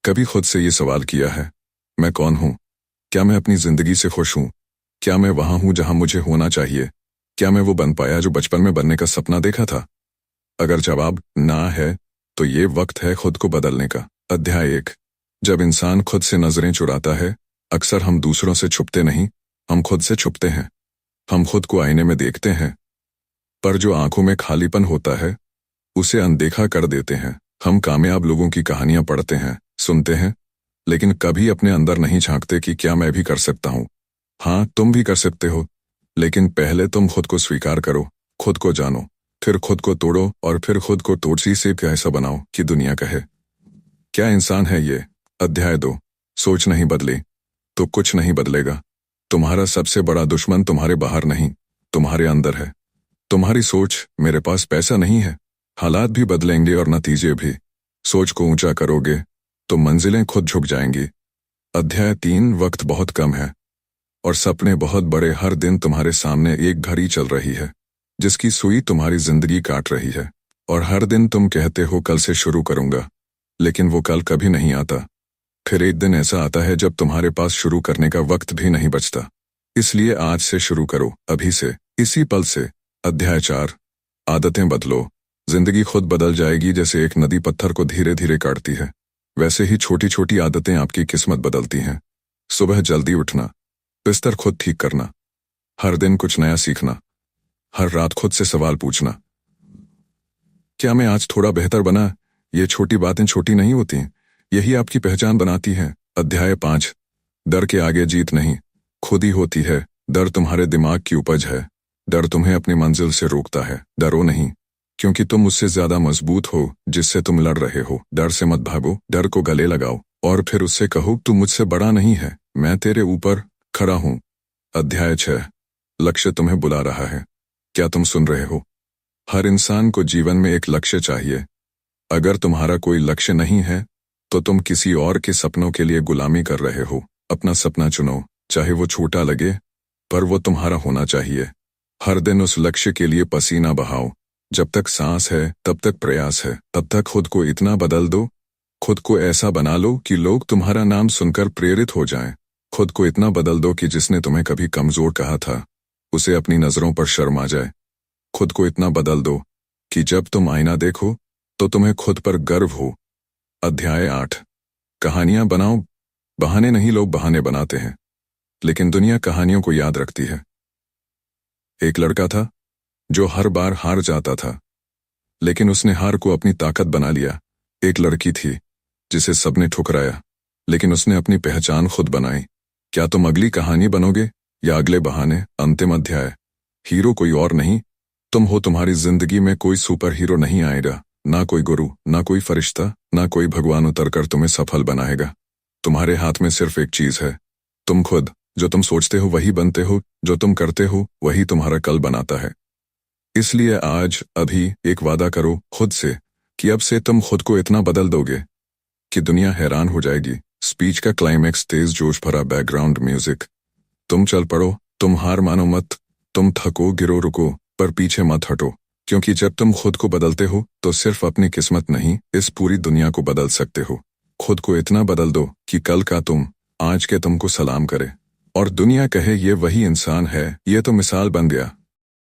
कभी खुद से ये सवाल किया है, मैं कौन हूँ? क्या मैं अपनी जिंदगी से खुश हूँ? क्या मैं वहां हूँ जहां मुझे होना चाहिए? क्या मैं वो बन पाया जो बचपन में बनने का सपना देखा था? अगर जवाब ना है, तो ये वक्त है खुद को बदलने का। अध्याय 1। जब इंसान खुद से नजरें चुराता है, अक्सर हम दूसरों से छुपते नहीं, हम खुद से छुपते हैं। हम खुद को आईने में देखते हैं, पर जो आंखों में खालीपन होता है, उसे अनदेखा कर देते हैं। हम कामयाब लोगों की कहानियां पढ़ते हैं, सुनते हैं, लेकिन कभी अपने अंदर नहीं झांकते कि क्या मैं भी कर सकता हूँ। हाँ, तुम भी कर सकते हो, लेकिन पहले तुम खुद को स्वीकार करो, खुद को जानो, फिर खुद को तोड़ो और फिर खुद को तोड़सी से ऐसा बनाओ कि दुनिया कहे, क्या इंसान है ये? अध्याय 2। सोच नहीं बदली तो कुछ नहीं बदलेगा। तुम्हारा सबसे बड़ा दुश्मन तुम्हारे बाहर नहीं, तुम्हारे अंदर है। तुम्हारी सोच, मेरे पास पैसा नहीं है, हालात भी बदलेंगे और नतीजे भी। सोच को ऊंचा करोगे तो मंजिलें खुद झुक जाएंगी। अध्याय 3। वक्त बहुत कम है और सपने बहुत बड़े। हर दिन तुम्हारे सामने एक घड़ी चल रही है जिसकी सुई तुम्हारी जिंदगी काट रही है, और हर दिन तुम कहते हो कल से शुरू करूंगा, लेकिन वो कल कभी नहीं आता। फिर एक दिन ऐसा आता है जब तुम्हारे पास शुरू करने का वक्त भी नहीं बचता। इसलिए आज से शुरू करो, अभी से, इसी पल से। अध्याय 4। आदतें बदलो, जिंदगी खुद बदल जाएगी। जैसे एक नदी पत्थर को धीरे धीरे काटती है, वैसे ही छोटी छोटी आदतें आपकी किस्मत बदलती हैं। सुबह जल्दी उठना, बिस्तर खुद ठीक करना, हर दिन कुछ नया सीखना, हर रात खुद से सवाल पूछना, क्या मैं आज थोड़ा बेहतर बना? ये छोटी बातें छोटी नहीं होती, यही आपकी पहचान बनाती हैं। अध्याय 5। डर के आगे जीत नहीं, खुद ही होती है। डर तुम्हारे दिमाग की उपज है। डर तुम्हें अपनी मंजिल से रोकता है। डरो नहीं, क्योंकि तुम उससे ज्यादा मजबूत हो जिससे तुम लड़ रहे हो। डर से मत भागो, डर को गले लगाओ और फिर उससे कहो, तू मुझसे बड़ा नहीं है, मैं तेरे ऊपर खड़ा हूं। अध्याय 6। लक्ष्य तुम्हें बुला रहा है, क्या तुम सुन रहे हो? हर इंसान को जीवन में एक लक्ष्य चाहिए। अगर तुम्हारा कोई लक्ष्य नहीं है, तो तुम किसी और के सपनों के लिए गुलामी कर रहे हो। अपना सपना चुनो, चाहे वो छोटा लगे, पर वो तुम्हारा होना चाहिए। हर दिन उस लक्ष्य के लिए पसीना बहाओ। जब तक सांस है तब तक प्रयास है। तब तक खुद को इतना बदल दो, खुद को ऐसा बना लो कि लोग तुम्हारा नाम सुनकर प्रेरित हो जाएं। खुद को इतना बदल दो कि जिसने तुम्हें कभी कमजोर कहा था, उसे अपनी नजरों पर शर्म आ जाए। खुद को इतना बदल दो कि जब तुम आईना देखो तो तुम्हें खुद पर गर्व हो। अध्याय 8। कहानियां बनाओ, बहाने नहीं, लोग बहाने बनाते हैं, लेकिन दुनिया कहानियों को याद रखती है। एक लड़का था जो हर बार हार जाता था, लेकिन उसने हार को अपनी ताकत बना लिया। एक लड़की थी जिसे सबने ठुकराया, लेकिन उसने अपनी पहचान खुद बनाई। क्या तुम अगली कहानी बनोगे या अगले बहाने? अंतिम अध्याय। हीरो कोई और नहीं, तुम हो। तुम्हारी जिंदगी में कोई सुपर हीरो नहीं आएगा, ना कोई गुरु, ना कोई फरिश्ता, ना कोई भगवान उतरकर तुम्हें सफल बनाएगा। तुम्हारे हाथ में सिर्फ एक चीज है, तुम खुद। जो तुम सोचते हो वही बनते हो, जो तुम करते हो वही तुम्हारा कल बनाता है। इसलिए आज, अभी एक वादा करो खुद से कि अब से तुम खुद को इतना बदल दोगे कि दुनिया हैरान हो जाएगी। स्पीच का क्लाइमैक्स, तेज जोश भरा बैकग्राउंड म्यूजिक। तुम चल पड़ो, तुम हार मानो मत, तुम थको, गिरो, रुको, पर पीछे मत हटो, क्योंकि जब तुम खुद को बदलते हो तो सिर्फ अपनी किस्मत नहीं, इस पूरी दुनिया को बदल सकते हो। खुद को इतना बदल दो कि कल का तुम आज के तुमको सलाम करे और दुनिया कहे, ये वही इंसान है, ये तो मिसाल बन गया।